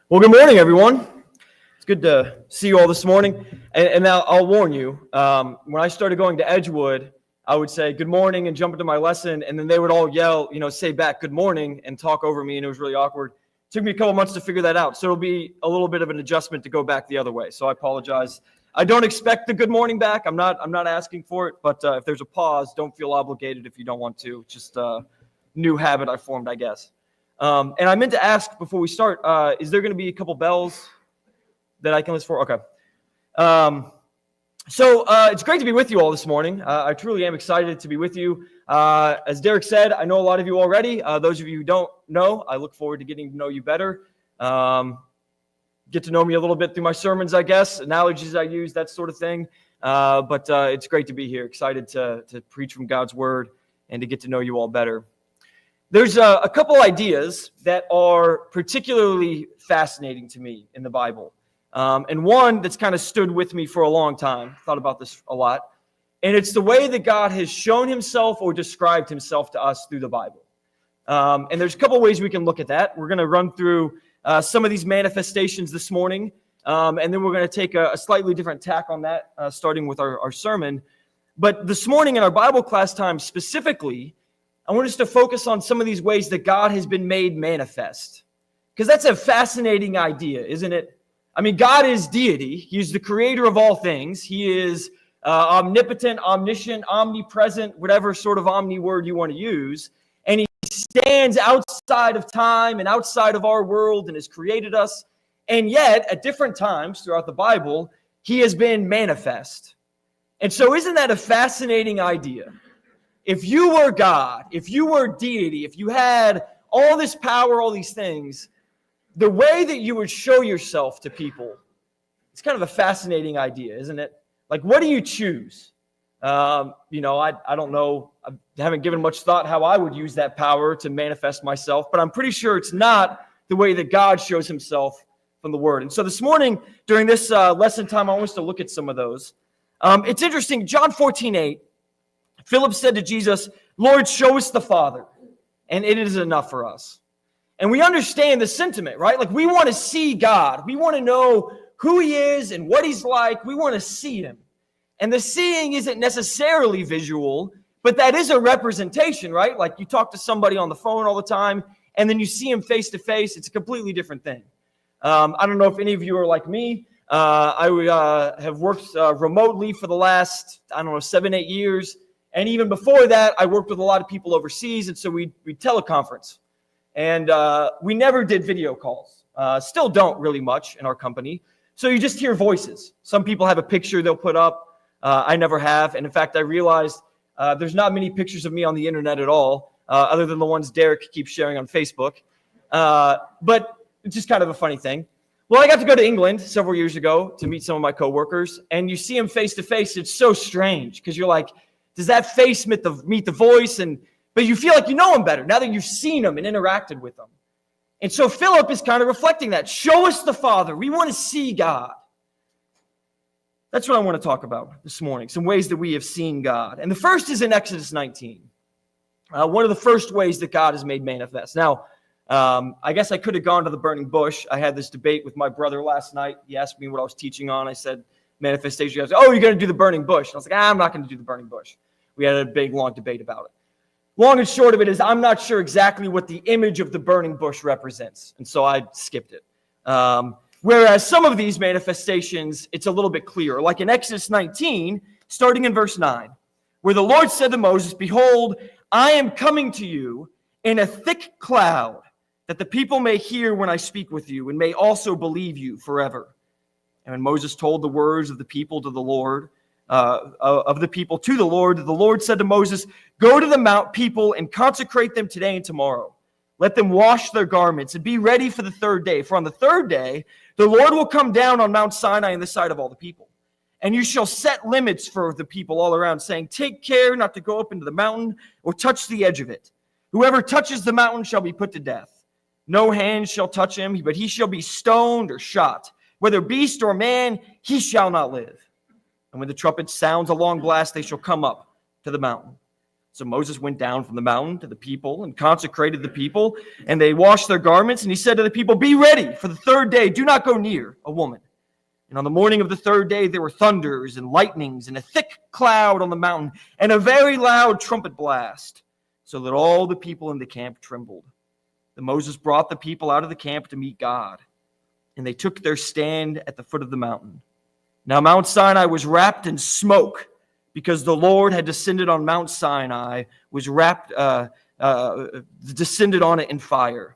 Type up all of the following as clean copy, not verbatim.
Well, good morning, everyone. It's good to see you all this morning. And now I'll warn you, when I started going to Edgewood, I would say good morning and jump into my lesson, and then they would all yell, say back good morning and talk over me, and it was really awkward. It took me a couple months to figure that out, so it'll be a little bit of an adjustment to go back the other way. So I apologize. I don't expect the good morning back. I'm not asking for it, but if there's a pause, don't feel obligated if you don't want to. It's just a new habit I formed, I guess. And I meant to ask before we start, is there going to be a couple bells that I can list for? Okay. So it's great to be with you all this morning. I truly am excited to be with you. As Derek said, I know a lot of you already. Those of you who don't know, I look forward to getting to know you better. Get to know me a little bit through my sermons, I guess, analogies I use, that sort of thing. But it's great to be here, excited to preach from God's word and to get to know you all better. There's a couple ideas that are particularly fascinating to me in the Bible. And one that's kind of stood with me for a long time. Thought about this a lot. And it's the way that God has shown himself or described himself to us through the Bible. And there's a couple ways we can look at that. We're going to run through some of these manifestations this morning. And then we're going to take a slightly different tack on that, starting with our sermon. But this morning in our Bible class time specifically, I want us to focus on some of these ways that God has been made manifest. Because that's a fascinating idea, isn't it? I mean, God is deity. He's the creator of all things. He is omnipotent, omniscient, omnipresent, whatever sort of omni word you want to use. And he stands outside of time and outside of our world and has created us. And yet, at different times throughout the Bible, he has been manifest. And so isn't that a fascinating idea? If you were God, if you were deity, if you had all this power, all these things, the way that you would show yourself to people, it's kind of a fascinating idea, isn't it? Like, what do you choose? I don't know. I haven't given much thought how I would use that power to manifest myself, but I'm pretty sure it's not the way that God shows himself from the Word. And so this morning, during this lesson time, I want us to look at some of those. It's interesting. John 14:8. Philip said to Jesus, "Lord, show us the Father, and it is enough for us." And we understand the sentiment, right? Like, we want to see God. We want to know who he is and what he's like. We want to see him. And the seeing isn't necessarily visual, but that is a representation, right? Like, you talk to somebody on the phone all the time, and then you see him face to face. It's a completely different thing. I don't know if any of you are like me. I have worked remotely for the last, 7-8 years. And even before that, I worked with a lot of people overseas, and so we teleconference. And we never did video calls. Still don't really much in our company. So you just hear voices. Some people have a picture they'll put up. I never have. And in fact, I realized there's not many pictures of me on the internet at all, other than the ones Derek keeps sharing on Facebook. But it's just kind of a funny thing. Well, I got to go to England several years ago to meet some of my coworkers, and you see them face to face. It's so strange because you're like, does that face meet the voice? But you feel like you know him better now that you've seen him and interacted with him. And so Philip is kind of reflecting that. Show us the Father. We want to see God. That's what I want to talk about this morning, some ways that we have seen God. And the first is in Exodus 19. One of the first ways that God is made manifest. Now, I guess I could have gone to the burning bush. I had this debate with my brother last night. He asked me what I was teaching on. I said, manifestation. I was like, oh, you're going to do the burning bush. And I was like, I'm not going to do the burning bush. We had a big, long debate about it. Long and short of it is I'm not sure exactly what the image of the burning bush represents. And so I skipped it. Whereas some of these manifestations, it's a little bit clearer. Like in Exodus 19, starting in verse 9, where the Lord said to Moses, "Behold, I am coming to you in a thick cloud, that the people may hear when I speak with you, and may also believe you forever." And when Moses told the words of the people to the Lord, the Lord said to Moses, "Go to the mount people and consecrate them today and tomorrow. Let them wash their garments and be ready for the third day. For on the third day, the Lord will come down on Mount Sinai in the sight of all the people. And you shall set limits for the people all around, saying, take care not to go up into the mountain or touch the edge of it. Whoever touches the mountain shall be put to death. No hand shall touch him, but he shall be stoned or shot. Whether beast or man, he shall not live. And when the trumpet sounds a long blast, they shall come up to the mountain." So Moses went down from the mountain to the people and consecrated the people, and they washed their garments. And he said to the people, "Be ready for the third day. Do not go near a woman." And on the morning of the third day, there were thunders and lightnings and a thick cloud on the mountain and a very loud trumpet blast, so that all the people in the camp trembled. Then Moses brought the people out of the camp to meet God, and they took their stand at the foot of the mountain. Now Mount Sinai was wrapped in smoke, because the Lord had descended on Mount Sinai, descended on it in fire.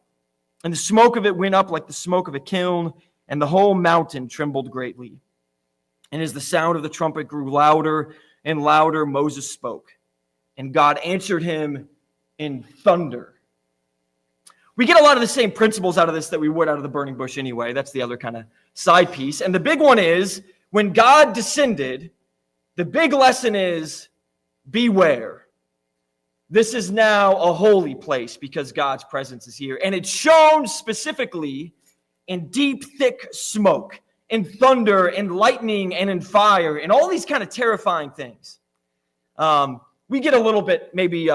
And the smoke of it went up like the smoke of a kiln, and the whole mountain trembled greatly. And as the sound of the trumpet grew louder and louder, Moses spoke, and God answered him in thunder. We get a lot of the same principles out of this that we would out of the burning bush anyway. That's the other kind of side piece. And the big one is, when God descended, the big lesson is, beware. This is now a holy place because God's presence is here. And it's shown specifically in deep, thick smoke, in thunder, in lightning, and in fire, and all these kind of terrifying things. We get a little bit maybe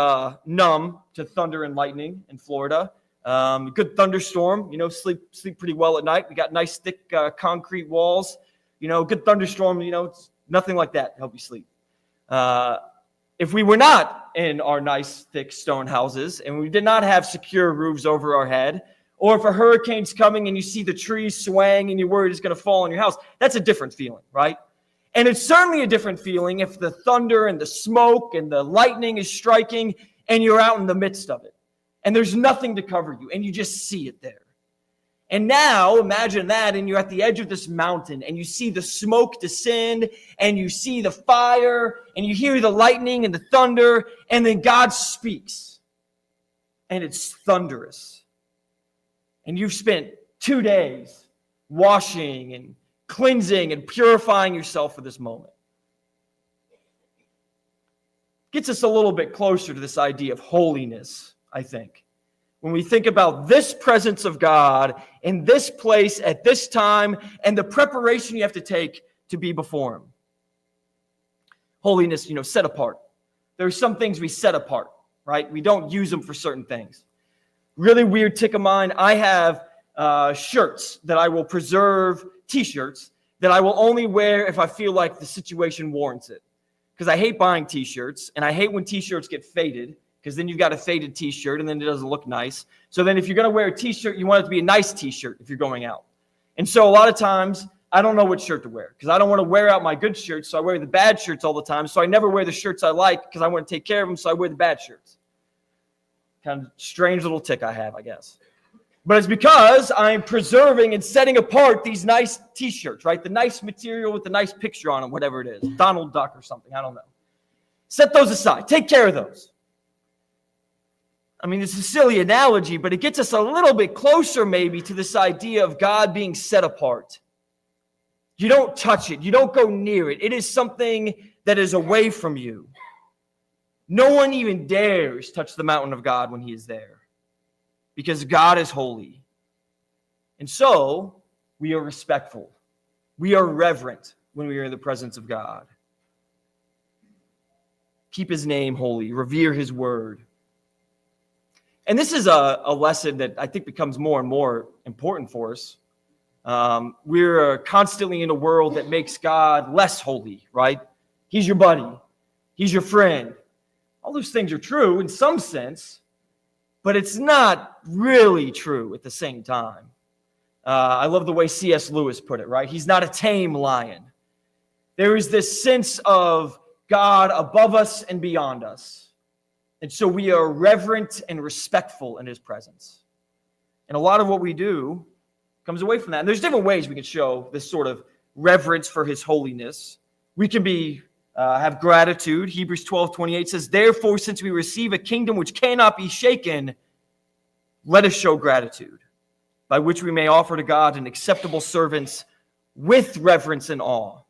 numb to thunder and lightning in Florida. Good thunderstorm, sleep pretty well at night. We got nice, thick concrete walls. Good thunderstorm, it's nothing like that to help you sleep. If we were not in our nice, thick stone houses and we did not have secure roofs over our head, or if a hurricane's coming and you see the trees swaying and you're worried it's going to fall on your house, that's a different feeling, right? And it's certainly a different feeling if the thunder and the smoke and the lightning is striking and you're out in the midst of it and there's nothing to cover you and you just see it there. And now imagine that, and you're at the edge of this mountain and you see the smoke descend and you see the fire and you hear the lightning and the thunder, and then God speaks and it's thunderous. And you've spent 2 days washing and cleansing and purifying yourself for this moment. Gets us a little bit closer to this idea of holiness, I think. When we think about this presence of God in this place at this time and the preparation you have to take to be before Him. Holiness, set apart. There are some things we set apart, right? We don't use them for certain things. Really weird tick of mine. I have shirts that I will preserve, t-shirts, that I will only wear if I feel like the situation warrants it. Because I hate buying t-shirts, and I hate when t-shirts get faded, because then you've got a faded t-shirt, and then it doesn't look nice. So then if you're going to wear a t-shirt, you want it to be a nice t-shirt if you're going out. And so a lot of times, I don't know what shirt to wear, because I don't want to wear out my good shirts, so I wear the bad shirts all the time. So I never wear the shirts I like, because I want to take care of them, so I wear the bad shirts. Kind of strange little tick I have, I guess. But it's because I'm preserving and setting apart these nice t-shirts, right? The nice material with the nice picture on them, whatever it is. Donald Duck or something, I don't know. Set those aside. Take care of those. I mean, it's a silly analogy, but it gets us a little bit closer maybe to this idea of God being set apart. You don't touch it. You don't go near it. It is something that is away from you. No one even dares touch the mountain of God when He is there, because God is holy. And so we are respectful. We are reverent when we are in the presence of God. Keep His name holy. Revere His word. And this is a lesson that I think becomes more and more important for us. We're constantly in a world that makes God less holy, right? He's your buddy. He's your friend. All those things are true in some sense, but it's not really true at the same time. I love the way C.S. Lewis put it, right? He's not a tame lion. There is this sense of God above us and beyond us. And so we are reverent and respectful in His presence. And a lot of what we do comes away from that. And there's different ways we can show this sort of reverence for His holiness. We can have gratitude. Hebrews 12:28 says, "Therefore, since we receive a kingdom which cannot be shaken, let us show gratitude, by which we may offer to God an acceptable servants with reverence and awe."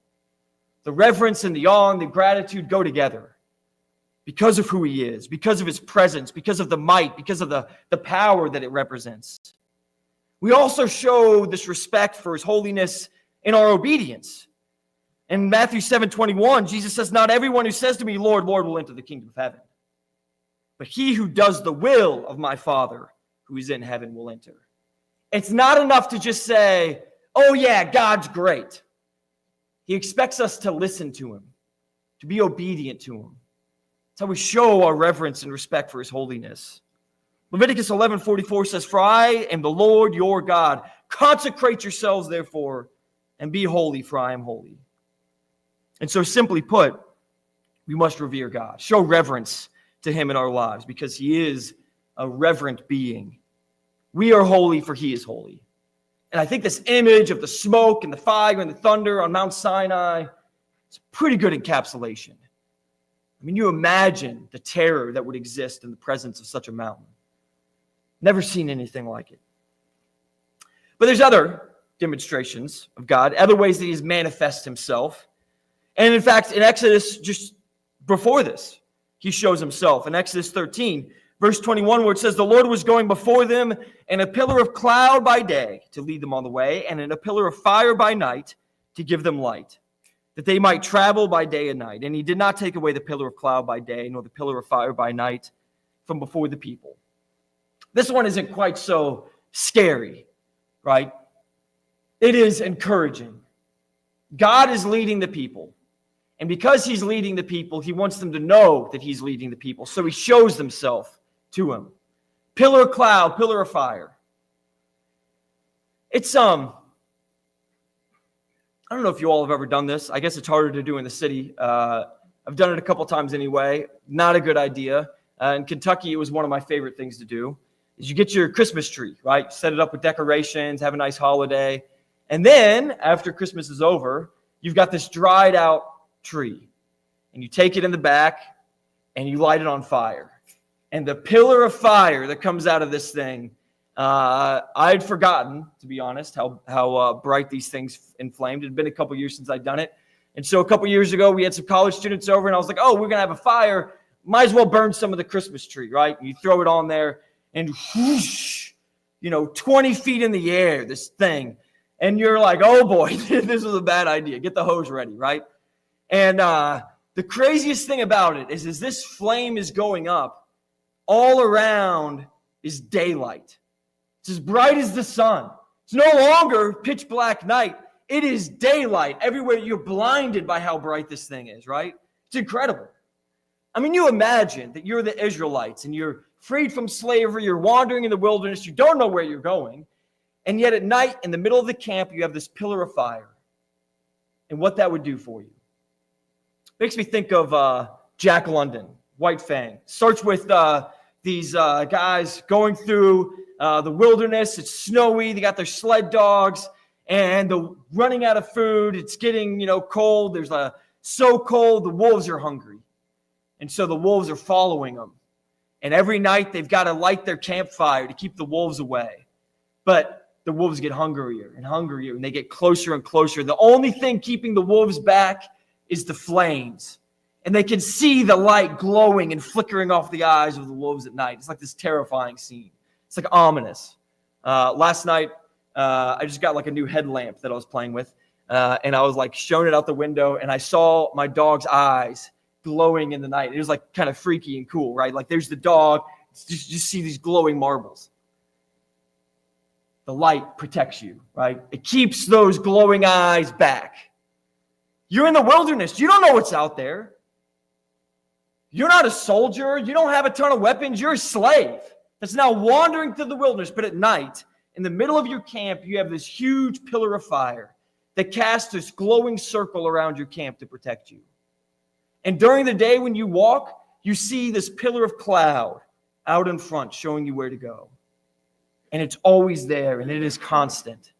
The reverence and the awe and the gratitude go together because of who He is, because of His presence, because of the might, because of the power that it represents. We also show this respect for His holiness in our obedience. In Matthew 7:21, Jesus says, "Not everyone who says to me, 'Lord, Lord,' will enter the kingdom of heaven, but he who does the will of my Father who is in heaven will enter. It's not enough to just say, oh yeah, God's great. He expects us to listen to him, to be obedient to him. That's how we show our reverence and respect for his holiness. Leviticus 11:44 says, for I am the Lord your God. Consecrate yourselves, therefore, and be holy, for I am holy. And so simply put, we must revere God, show reverence to him in our lives because he is a reverent being. We are holy for he is holy. And I think this image of the smoke and the fire and the thunder on Mount Sinai is a pretty good encapsulation. I mean, you imagine the terror that would exist in the presence of such a mountain. Never seen anything like it. But there's other demonstrations of God, other ways that he has manifested himself. And in fact, in Exodus, just before this, he shows himself. In Exodus 13, verse 21, where it says, the Lord was going before them in a pillar of cloud by day to lead them on the way, and in a pillar of fire by night to give them light, that they might travel by day and night. And he did not take away the pillar of cloud by day, nor the pillar of fire by night from before the people. This one isn't quite so scary, right? It is encouraging. God is leading the people. And because he's leading the people, he wants them to know that he's leading the people. So he shows himself to them. Pillar of cloud, pillar of fire. It's, I don't know if you all have ever done this. I guess it's harder to do in the city. I've done it a couple times anyway. Not a good idea. In Kentucky, it was one of my favorite things to do. Is you get your Christmas tree, right? Set it up with decorations, have a nice holiday. And then, after Christmas is over, you've got this dried out tree. And you take it in the back, and you light it on fire. And the pillar of fire that comes out of this thing, I'd forgotten, to be honest, how bright these things inflamed. It had been a couple years since I'd done it. And so a couple years ago, we had some college students over, and I was like, oh, we're going to have a fire. Might as well burn some of the Christmas tree, right? And you throw it on there, and whoosh, 20 feet in the air, this thing. And you're like, oh boy, this was a bad idea. Get the hose ready, right? And the craziest thing about it is this flame is going up, all around is daylight. It's as bright as the sun. It's no longer pitch black night. It is daylight. Everywhere you're blinded by how bright this thing is, right? It's incredible. I mean, you imagine that you're the Israelites and you're freed from slavery, you're wandering in the wilderness, you don't know where you're going, and yet at night, in the middle of the camp, you have this pillar of fire. And what that would do for you. Makes me think of Jack London, White Fang. Starts with these guys going through the wilderness. It's snowy. They got their sled dogs, and they're running out of food. It's getting, cold. There's so cold, the wolves are hungry. And so the wolves are following them. And every night they've got to light their campfire to keep the wolves away. But the wolves get hungrier and hungrier, and they get closer and closer. The only thing keeping the wolves back is the flames. And they can see the light glowing and flickering off the eyes of the wolves at night. It's like this terrifying scene. It's like ominous. Last night, I just got like a new headlamp that I was playing with. And I was like showing it out the window, and I saw my dog's eyes glowing in the night. It was like kind of freaky and cool, right? Like there's the dog. Just see these glowing marbles. The light protects you, right? It keeps those glowing eyes back. You're in the wilderness. You don't know what's out there. You're not a soldier. You don't have a ton of weapons. You're a slave that's now wandering through the wilderness. But at night, in the middle of your camp, you have this huge pillar of fire that casts this glowing circle around your camp to protect you. And during the day when you walk, you see this pillar of cloud out in front showing you where to go. And it's always there, and it is constant.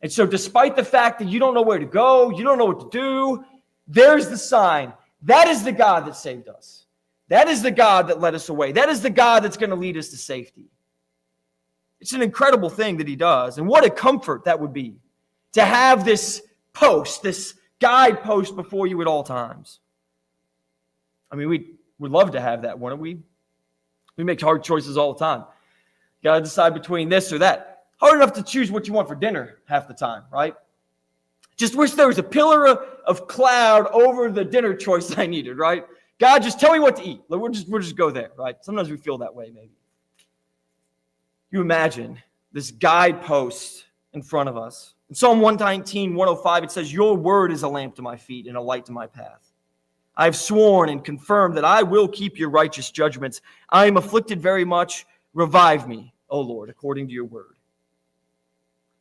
And so despite the fact that you don't know where to go, you don't know what to do, there's the sign. That is the God that saved us. That is the God that led us away. That is the God that's going to lead us to safety. It's an incredible thing that he does. And what a comfort that would be to have this post, this guidepost before you at all times. I mean, we would love to have that, wouldn't we? We make hard choices all the time. Got to decide between this or that. Hard enough to choose what you want for dinner half the time, right? Just wish there was a pillar of cloud over the dinner choice I needed, right? God, just tell me what to eat. Like, we'll just go there, right? Sometimes we feel that way, maybe. You imagine this guidepost in front of us. In Psalm 119, 105, it says, your word is a lamp to my feet and a light to my path. I have sworn and confirmed that I will keep your righteous judgments. I am afflicted very much. Revive me, O Lord, according to your word.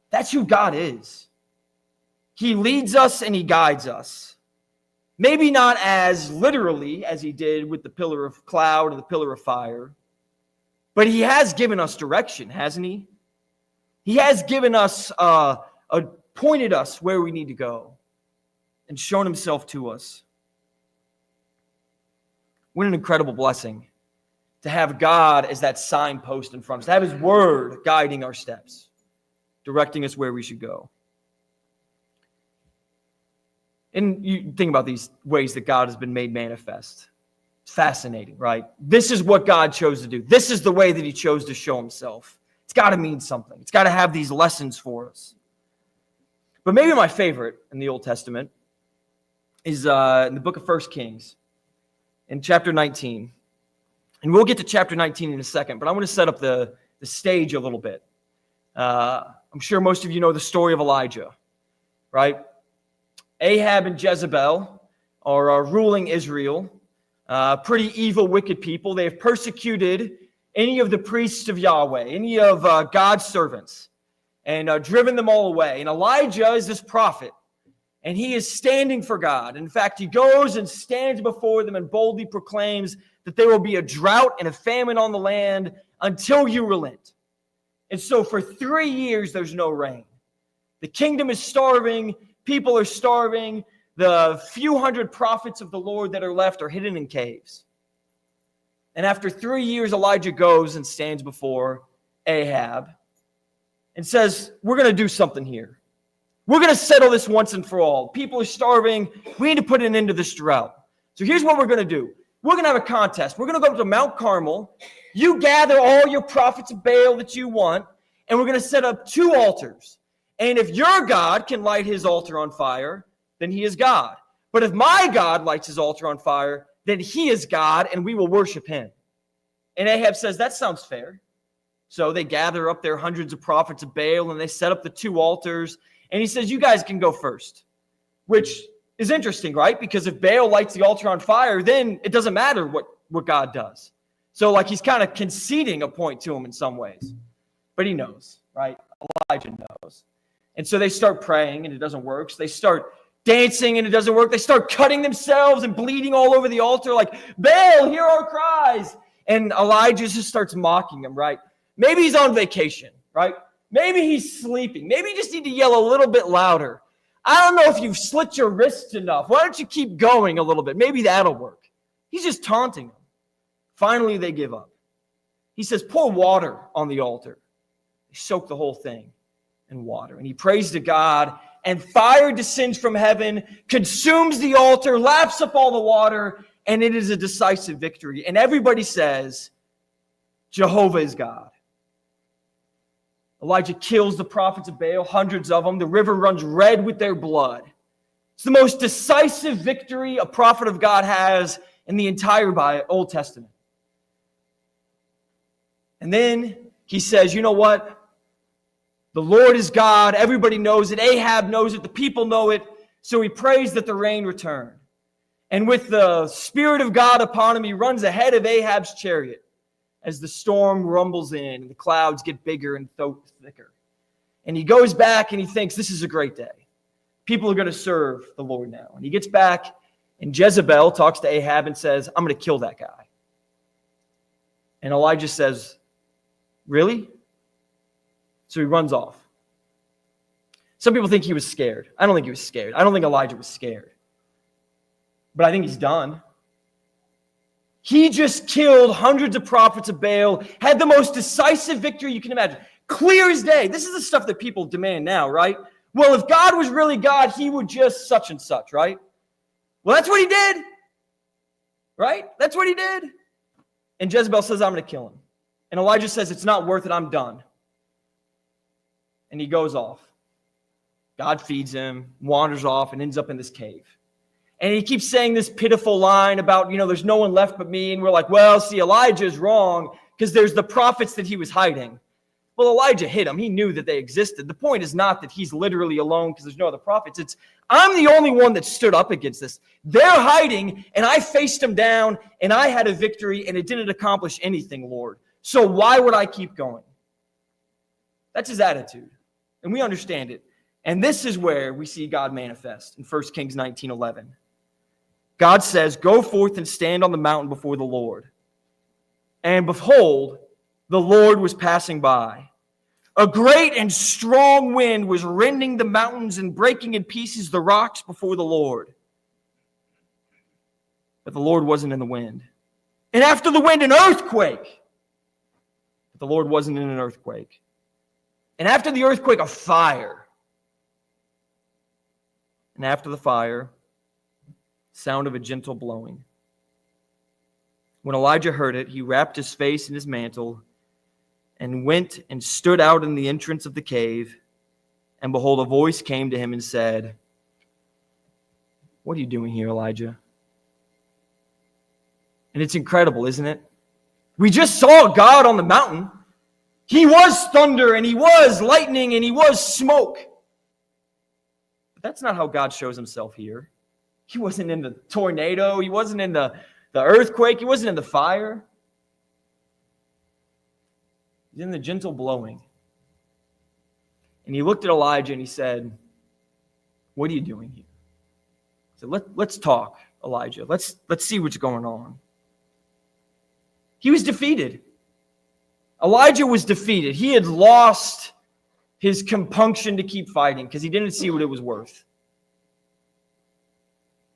That's who God is. He leads us and he guides us. Maybe not as literally as he did with the pillar of cloud and the pillar of fire, but he has given us direction, hasn't he? He has given us, pointed us where we need to go and shown himself to us. What an incredible blessing to have God as that signpost in front of us, to have his word guiding our steps, directing us where we should go. And you think about these ways that God has been made manifest. It's fascinating, right? This is what God chose to do. This is the way that he chose to show himself. It's got to mean something. It's got to have these lessons for us. But maybe my favorite in the Old Testament is in the book of 1 Kings, in chapter 19. And we'll get to chapter 19 in a second, but I want to set up the stage a little bit. I'm sure most of you know the story of Elijah, right? Ahab and Jezebel are ruling Israel. Pretty evil, wicked people. They have persecuted any of the priests of Yahweh, any of God's servants, and driven them all away. And Elijah is this prophet, and he is standing for God. In fact, he goes and stands before them and boldly proclaims that there will be a drought and a famine on the land until you relent. And so for 3 years, there's no rain. The kingdom is starving. People are starving. The few hundred prophets of the Lord that are left are hidden in caves. And after 3 years, Elijah goes and stands before Ahab and says, we're going to do something here. We're going to settle this once and for all. People are starving. We need to put an end to this drought. So here's what we're going to do. We're going to have a contest. We're going to go up to Mount Carmel. You gather all your prophets of Baal that you want, and we're going to set up 2 altars. And if your God can light his altar on fire, then he is God. But if my God lights his altar on fire, then he is God, and we will worship him. And Ahab says, that sounds fair. So they gather up their hundreds of prophets of Baal, and they set up the 2 altars. And he says, you guys can go first, which is interesting, right? Because if Baal lights the altar on fire, then it doesn't matter what God does. So like he's kind of conceding a point to him in some ways. But he knows, right? Elijah knows. And so they start praying, and it doesn't work. So they start dancing, and it doesn't work. They start cutting themselves and bleeding all over the altar like, Baal, hear our cries. And Elijah just starts mocking them, right? Maybe he's on vacation, right? Maybe he's sleeping. Maybe you just need to yell a little bit louder. I don't know if you've slit your wrists enough. Why don't you keep going a little bit? Maybe that'll work. He's just taunting them. Finally, they give up. He says, pour water on the altar. They soak the whole thing in water. And he prays to God, and fire descends from heaven, consumes the altar, laps up all the water, and it is a decisive victory. And everybody says, Jehovah is God. Elijah kills the prophets of Baal, hundreds of them. The river runs red with their blood. It's the most decisive victory a prophet of God has in the entire Old Testament. And then he says, you know what? The Lord is God. Everybody knows it. Ahab knows it. The people know it. So he prays that the rain return. And with the Spirit of God upon him, he runs ahead of Ahab's chariot as the storm rumbles in and the clouds get bigger and thicker. And he goes back and he thinks, this is a great day. People are going to serve the Lord now. And he gets back, and Jezebel talks to Ahab and says, I'm going to kill that guy. And Elijah says, really? So he runs off. Some people think he was scared. I don't think he was scared. I don't think Elijah was scared. But I think he's done. He just killed hundreds of prophets of Baal, had the most decisive victory you can imagine. Clear as day. This is the stuff that people demand now, right? Well, if God was really God, he would just such and such, right? Well, that's what he did. Right? That's what he did. And Jezebel says, I'm going to kill him. And Elijah says, it's not worth it. I'm done. And he goes off. God feeds him, wanders off, and ends up in this cave. And he keeps saying this pitiful line about, there's no one left but me. And we're like, well, see, Elijah's wrong because there's the prophets that he was hiding. Well, Elijah hid them. He knew that they existed. The point is not that he's literally alone because there's no other prophets. It's, I'm the only one that stood up against this. They're hiding, and I faced them down, and I had a victory, and it didn't accomplish anything, Lord. So why would I keep going? That's his attitude, and we understand it. And this is where we see God manifest in 1 Kings 19:11. God says, go forth and stand on the mountain before the Lord. And behold, the Lord was passing by. A great and strong wind was rending the mountains and breaking in pieces the rocks before the Lord. But the Lord wasn't in the wind. And after the wind, an earthquake. But the Lord wasn't in an earthquake. And after the earthquake, a fire. And after the fire, sound of a gentle blowing. When Elijah heard it, he wrapped his face in his mantle and went and stood out in the entrance of the cave. And behold, a voice came to him and said, what are you doing here, Elijah? And it's incredible, isn't it? We just saw God on the mountain. He was thunder and he was lightning and he was smoke. But that's not how God shows himself here. He wasn't in the tornado. He wasn't in the earthquake. He wasn't in the fire. He's in the gentle blowing. And he looked at Elijah and he said, what are you doing here? He said, let's talk, Elijah. Let's see what's going on. He was defeated. Elijah was defeated. He had lost his compunction to keep fighting because he didn't see what it was worth.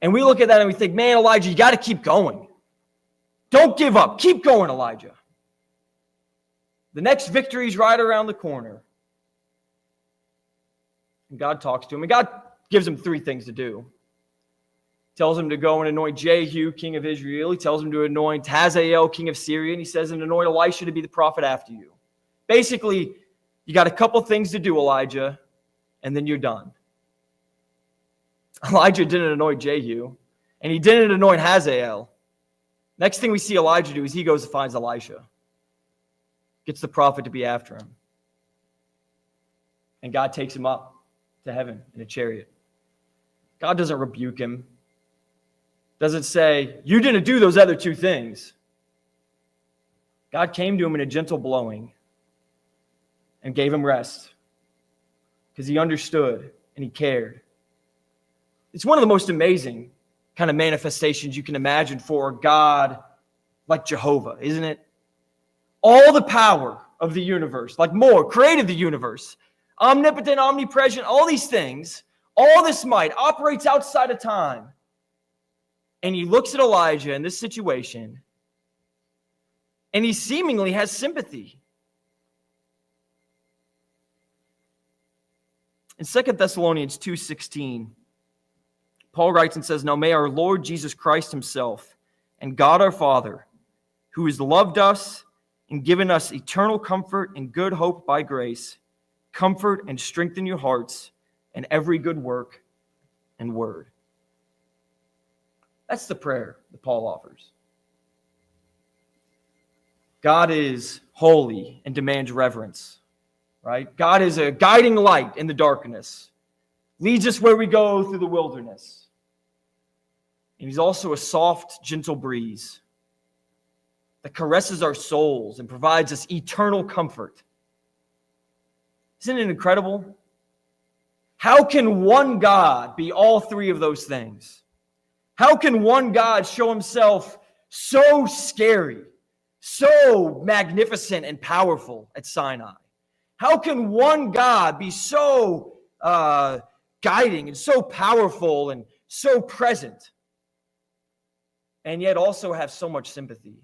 And we look at that and we think, man, Elijah, you got to keep going. Don't give up. Keep going, Elijah. The next victory is right around the corner. And God talks to him. And God gives him three things to do. He tells him to go and anoint Jehu, king of Israel. He tells him to anoint Hazael, king of Syria. And he says, and anoint Elisha to be the prophet after you. Basically, you got a couple things to do, Elijah, and then you're done. Elijah didn't anoint Jehu, and he didn't anoint Hazael. Next thing we see Elijah do is he goes and finds Elisha. Gets the prophet to be after him. And God takes him up to heaven in a chariot. God doesn't rebuke him. Doesn't say, you didn't do those other two things. God came to him in a gentle blowing and gave him rest because he understood and he cared. It's one of the most amazing kind of manifestations you can imagine for a God like Jehovah, isn't it? All the power of the universe, like more, created the universe, omnipotent, omnipresent, all these things, all this might operates outside of time. And he looks at Elijah in this situation, and he seemingly has sympathy. In 2 Thessalonians 2:16, Paul writes and says, now may our Lord Jesus Christ himself and God our Father, who has loved us and given us eternal comfort and good hope by grace, comfort and strengthen your hearts and every good work and word. That's the prayer that Paul offers. God is holy and demands reverence, right? God is a guiding light in the darkness, leads us where we go through the wilderness. And he's also a soft, gentle breeze that caresses our souls and provides us eternal comfort. Isn't it incredible? How can one God be all three of those things? How can one God show himself so scary, so magnificent and powerful at Sinai? How can one God be so guiding and so powerful and so present, and yet also have so much sympathy?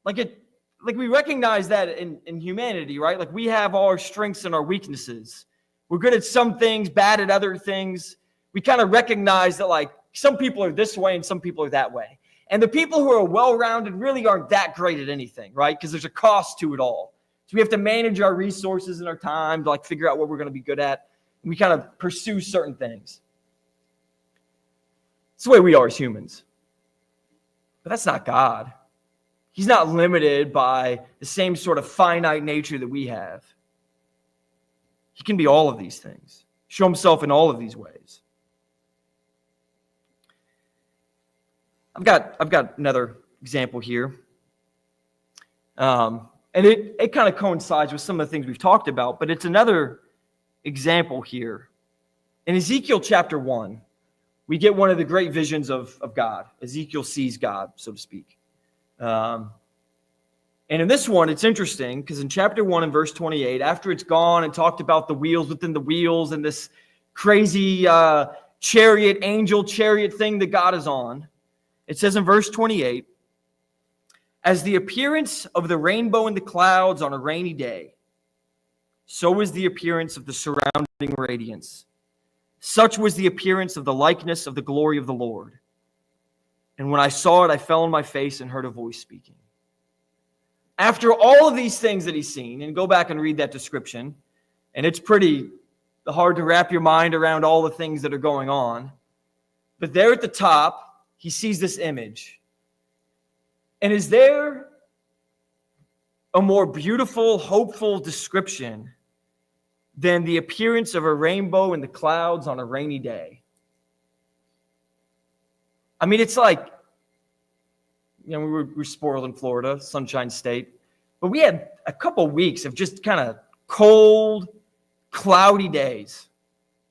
Like we recognize that in humanity, right? Like we have our strengths and our weaknesses. We're good at some things, bad at other things. We kind of recognize that like some people are this way and some people are that way. And the people who are well-rounded really aren't that great at anything, right? Because there's a cost to it all. So we have to manage our resources and our time to like figure out what we're going to be good at. And we kind of pursue certain things. It's the way we are as humans. But that's not God. He's not limited by the same sort of finite nature that we have. He can be all of these things, show himself in all of these ways. I've got another example here. And it kind of coincides with some of the things we've talked about, but it's another example here. In Ezekiel chapter 1, we get one of the great visions of God. Ezekiel sees God, so to speak. And in this one, it's interesting because in chapter 1 and verse 28, after it's gone and talked about the wheels within the wheels and this crazy angel chariot thing that God is on, it says in verse 28, as the appearance of the rainbow in the clouds on a rainy day, so is the appearance of the surrounding radiance. Such was the appearance of the likeness of the glory of the Lord. And when I saw it, I fell on my face and heard a voice speaking. After all of these things that he's seen, and go back and read that description, and it's pretty hard to wrap your mind around all the things that are going on. But there at the top, he sees this image. And is there a more beautiful, hopeful description than the appearance of a rainbow in the clouds on a rainy day? I mean, it's like, we were spoiled in Florida, Sunshine State, but we had a couple weeks of just kind of cold, cloudy days.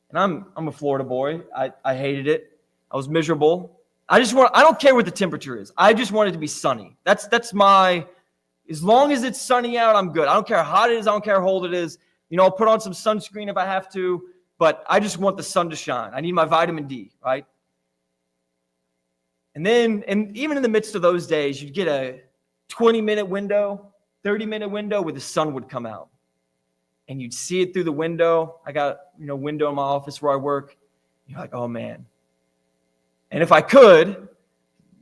And I'm a Florida boy. I hated it. I was miserable. I don't care what the temperature is. I just want it to be sunny. That's as long as it's sunny out, I'm good. I don't care how hot it is. I don't care how cold it is. I'll put on some sunscreen if I have to, but I just want the sun to shine. I need my vitamin D, right? And even in the midst of those days, you'd get a 20-minute window, 30-minute window where the sun would come out. And you'd see it through the window. I got, window in my office where I work. You're like, oh, man. And if I could,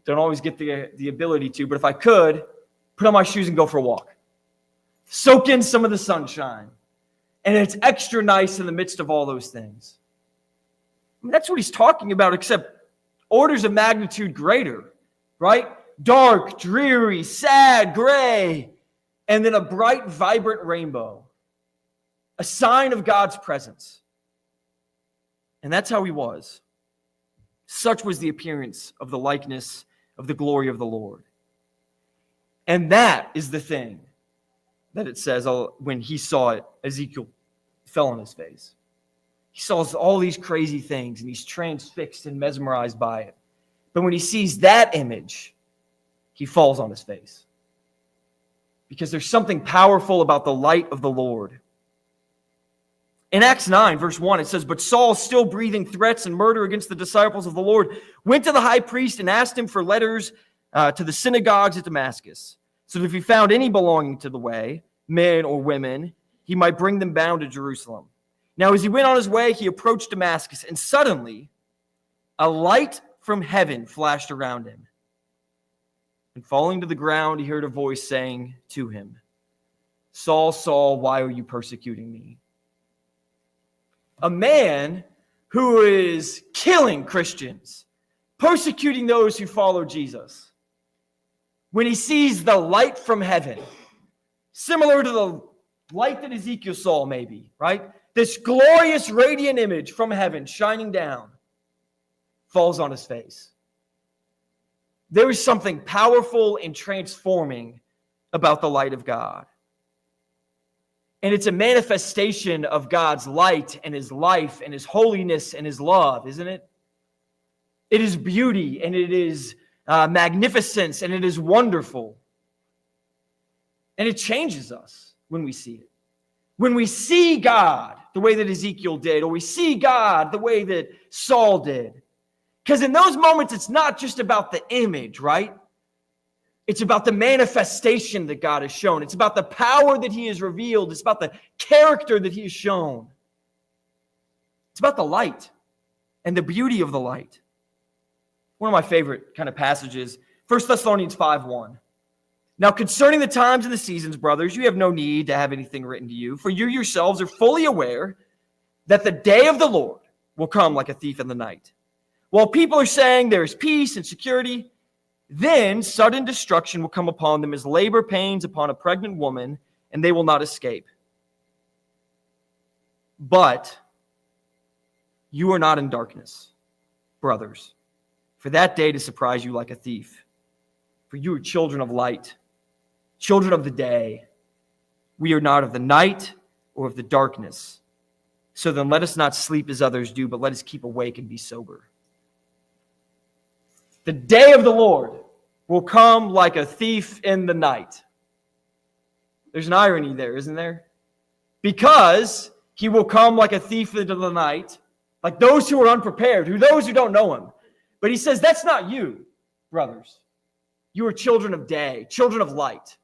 don't always get the ability to, but if I could, put on my shoes and go for a walk. Soak in some of the sunshine. And it's extra nice in the midst of all those things. I mean, that's what he's talking about, except orders of magnitude greater, right? Dark, dreary, sad, gray, and then a bright, vibrant rainbow. A sign of God's presence. And that's how he was. Such was the appearance of the likeness of the glory of the Lord. And that is the thing that it says when he saw it, Ezekiel fell on his face. He saw all these crazy things and he's transfixed and mesmerized by it. But when he sees that image, he falls on his face. Because there's something powerful about the light of the Lord. In Acts 9, verse 1, it says, but Saul, still breathing threats and murder against the disciples of the Lord, went to the high priest and asked him for letters to the synagogues at Damascus, so that if he found any belonging to the way, men or women, he might bring them bound to Jerusalem. Now, as he went on his way, he approached Damascus, and suddenly a light from heaven flashed around him. And falling to the ground, he heard a voice saying to him, Saul, Saul, why are you persecuting me? A man who is killing Christians, persecuting those who follow Jesus. When he sees the light from heaven, similar to the light that Ezekiel saw maybe, right? This glorious radiant image from heaven shining down, falls on his face. There is something powerful and transforming about the light of God. And it's a manifestation of God's light and his life and his holiness and his love, isn't it? It is beauty and it is magnificence and it is wonderful. And it changes us when we see it. When we see God the way that Ezekiel did, or we see God the way that Saul did. Because in those moments, it's not just about the image, right? It's about the manifestation that God has shown. It's about the power that he has revealed. It's about the character that he has shown. It's about the light and the beauty of the light. One of my favorite kind of passages, 1 Thessalonians 5:1. Now, concerning the times and the seasons, brothers, you have no need to have anything written to you, for you yourselves are fully aware that the day of the Lord will come like a thief in the night. While people are saying there is peace and security, then sudden destruction will come upon them as labor pains upon a pregnant woman, and they will not escape. But you are not in darkness, brothers, for that day to surprise you like a thief. For you are children of light, children of the day. We are not of the night or of the darkness. So then let us not sleep as others do, but let us keep awake and be sober. The day of the Lord will come like a thief in the night. There's an irony there, isn't there? Because he will come like a thief into the night, like those who are unprepared, those who don't know him. But he says, that's not you, brothers. You are children of day, children of light.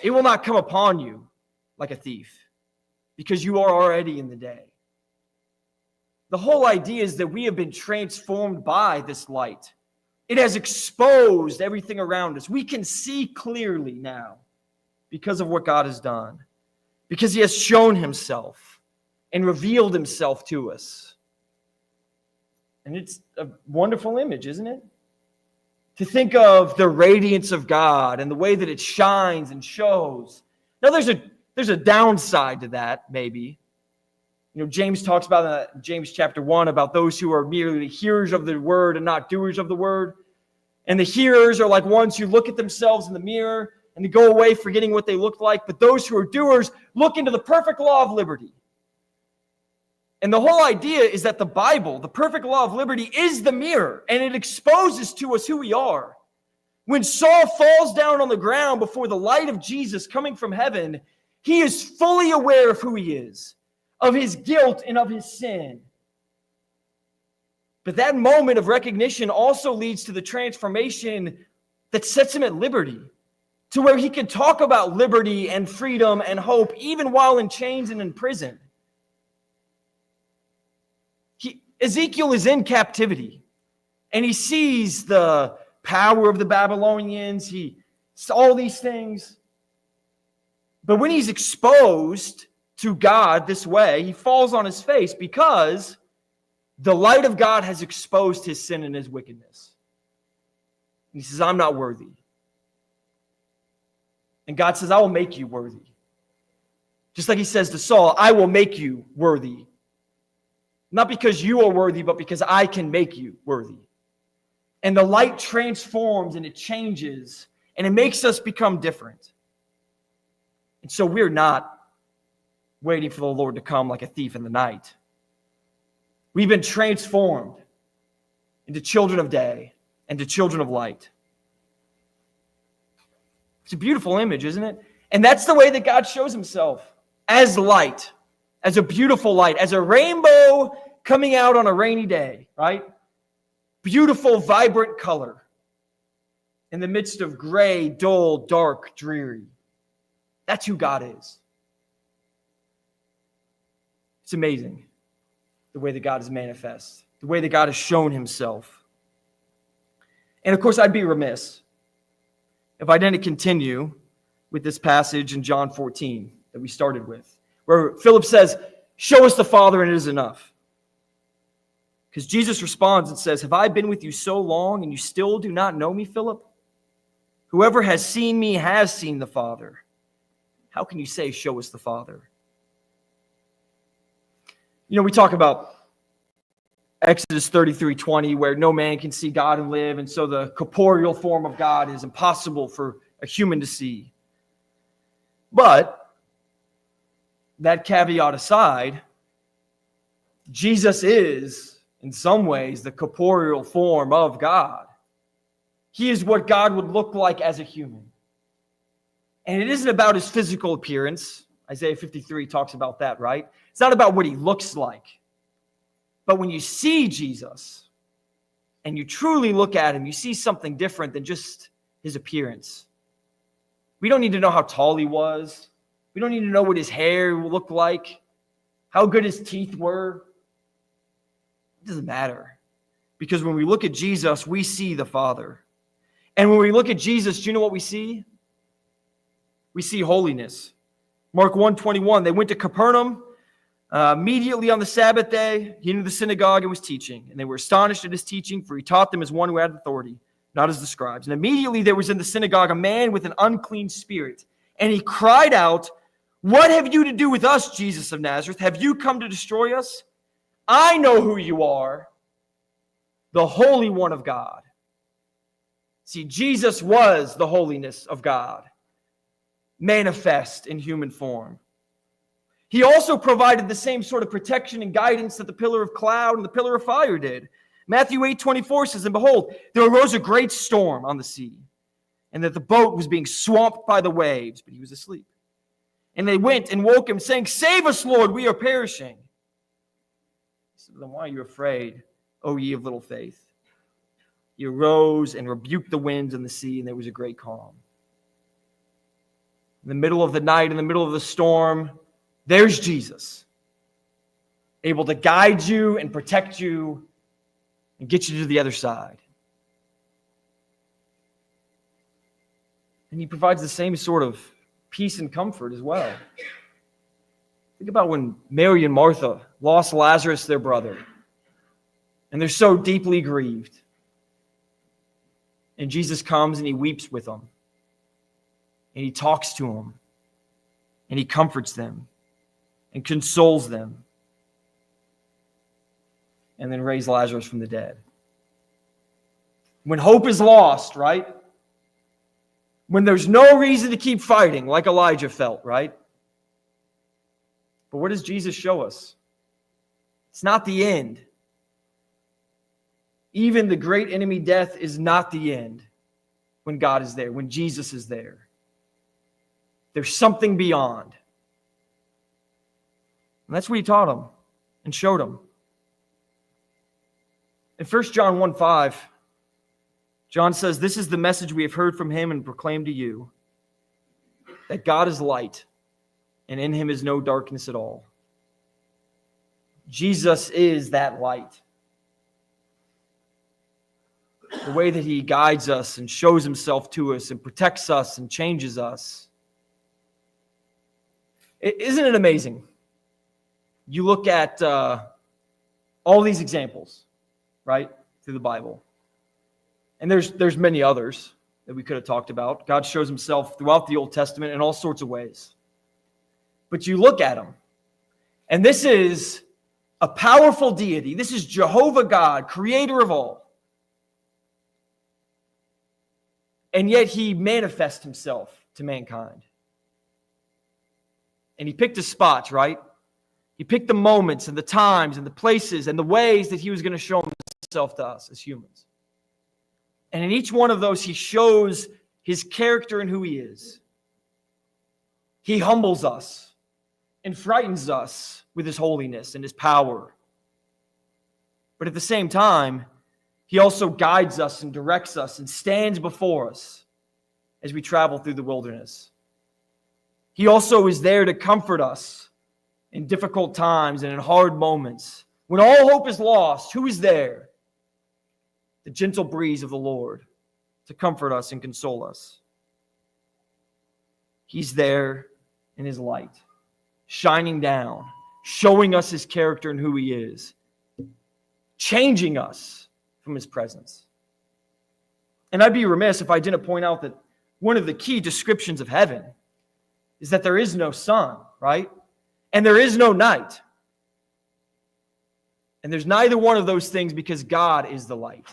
It will not come upon you like a thief, because you are already in the day. The whole idea is that we have been transformed by this light. It has exposed everything around us. We can see clearly now because of what God has done, because he has shown himself and revealed himself to us. And it's a wonderful image, isn't it? To think of the radiance of God and the way that it shines and shows. Now, there's a downside to that, maybe. You know, James talks about that in James chapter 1 about those who are merely the hearers of the word and not doers of the word. And the hearers are like ones who look at themselves in the mirror and they go away forgetting what they look like. But those who are doers look into the perfect law of liberty. And the whole idea is that the Bible, the perfect law of liberty, is the mirror, and it exposes to us who we are. When Saul falls down on the ground before the light of Jesus coming from heaven, he is fully aware of who he is, of his guilt and of his sin. But that moment of recognition also leads to the transformation that sets him at liberty, to where he can talk about liberty and freedom and hope even while in chains and in prison. Ezekiel is in captivity, and he sees the power of the Babylonians. He sees all these things. But when he's exposed to God this way, he falls on his face because the light of God has exposed his sin and his wickedness. He says, I'm not worthy. And God says, I will make you worthy. Just like he says to Saul, I will make you worthy. Not because you are worthy, but because I can make you worthy. And the light transforms and it changes and it makes us become different. And so we're not waiting for the Lord to come like a thief in the night. We've been transformed into children of day and to children of light. It's a beautiful image, isn't it? And that's the way that God shows himself, as light. As a beautiful light, as a rainbow coming out on a rainy day, right? Beautiful, vibrant color in the midst of gray, dull, dark, dreary. That's who God is. It's amazing the way that God is manifest, the way that God has shown himself. And of course, I'd be remiss if I didn't continue with this passage in John 14 that we started with, where Philip says, show us the Father and it is enough. Because Jesus responds and says, have I been with you so long and you still do not know me, Philip? Whoever has seen me has seen the Father. How can you say, show us the Father? You know, we talk about Exodus 33:20, where no man can see God and live, and so the corporeal form of God is impossible for a human to see. But that caveat aside, Jesus is, in some ways, the corporeal form of God. He is what God would look like as a human. And it isn't about his physical appearance. Isaiah 53 talks about that, right? It's not about what he looks like. But when you see Jesus and you truly look at him, you see something different than just his appearance. We don't need to know how tall he was. We don't need to know what his hair looked like, how good his teeth were. It doesn't matter. Because when we look at Jesus, we see the Father. And when we look at Jesus, do you know what we see? We see holiness. Mark 1:21, they went to Capernaum. Immediately on the Sabbath day, he entered the synagogue and was teaching. And they were astonished at his teaching, for he taught them as one who had authority, not as the scribes. And immediately there was in the synagogue a man with an unclean spirit. And he cried out, "What have you to do with us, Jesus of Nazareth? Have you come to destroy us? I know who you are, the Holy One of God." See, Jesus was the holiness of God, manifest in human form. He also provided the same sort of protection and guidance that the pillar of cloud and the pillar of fire did. Matthew 8:24 says, "And behold, there arose a great storm on the sea, and that the boat was being swamped by the waves, but he was asleep. And they went and woke him, saying, 'Save us, Lord, we are perishing.' He said, 'Then why are you afraid, O ye of little faith?' He arose and rebuked the winds and the sea, and there was a great calm." In the middle of the night, in the middle of the storm, there's Jesus, able to guide you and protect you and get you to the other side. And he provides the same sort of peace and comfort as well. Think about when Mary and Martha lost Lazarus, their brother, and they're so deeply grieved. And Jesus comes and he weeps with them, and he talks to them, and he comforts them and consoles them, and then raised Lazarus from the dead. When hope is lost, right? When there's no reason to keep fighting, like Elijah felt, right? But what does Jesus show us? It's not the end. Even the great enemy death is not the end when God is there, when Jesus is there. There's something beyond. And that's what he taught them and showed them. In 1 John 1:5, John says, "This is the message we have heard from him and proclaimed to you, that God is light, and in him is no darkness at all." Jesus is that light. The way that he guides us and shows himself to us and protects us and changes us. Isn't it amazing? You look at all these examples, right, through the Bible. And there's many others that we could have talked about. God shows himself throughout the Old Testament in all sorts of ways. But you look at him, and this is a powerful deity. This is Jehovah God, creator of all. And yet he manifests himself to mankind. And he picked his spots, right? He picked the moments and the times and the places and the ways that he was going to show himself to us as humans. And in each one of those, he shows his character and who he is. He humbles us and frightens us with his holiness and his power. But at the same time, he also guides us and directs us and stands before us as we travel through the wilderness. He also is there to comfort us in difficult times and in hard moments. When all hope is lost, who is there? The gentle breeze of the Lord to comfort us and console us. He's there in his light, shining down, showing us his character and who he is, changing us from his presence. And I'd be remiss if I didn't point out that one of the key descriptions of heaven is that there is no sun, right? And there is no night. And there's neither one of those things because God is the light.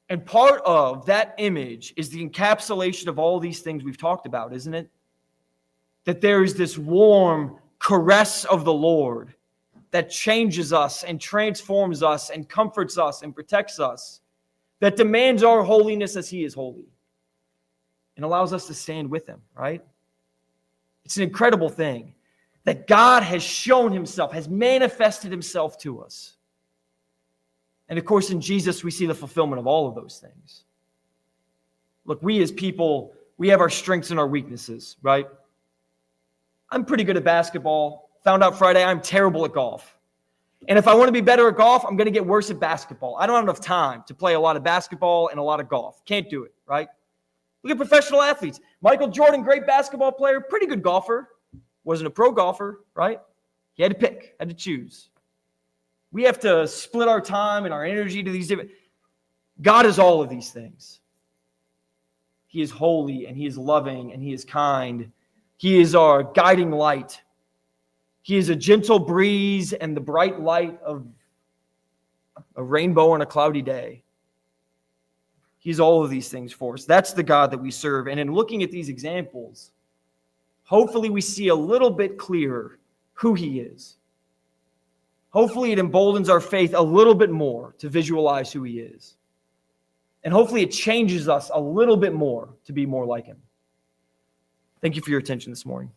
And part of that image is the encapsulation of all these things we've talked about, isn't it? That there is this warm caress of the Lord that changes us and transforms us and comforts us and protects us, that demands our holiness as he is holy and allows us to stand with him, right? It's an incredible thing that God has shown himself, has manifested himself to us. And of course, in Jesus, we see the fulfillment of all of those things. Look, we as people, we have our strengths and our weaknesses, right? I'm pretty good at basketball. Found out Friday I'm terrible at golf. And if I want to be better at golf, I'm going to get worse at basketball. I don't have enough time to play a lot of basketball and a lot of golf. Can't do it, right? Look at professional athletes. Michael Jordan, great basketball player, pretty good golfer. Wasn't a pro golfer, right? He had to pick, had to choose. We have to split our time and our energy to these different. God is all of these things. He is holy and he is loving and he is kind. He is our guiding light. He is a gentle breeze and the bright light of a rainbow on a cloudy day. He's all of these things for us. That's the God that we serve. And in looking at these examples, hopefully we see a little bit clearer who he is. Hopefully it emboldens our faith a little bit more to visualize who he is. And hopefully it changes us a little bit more to be more like him. Thank you for your attention this morning.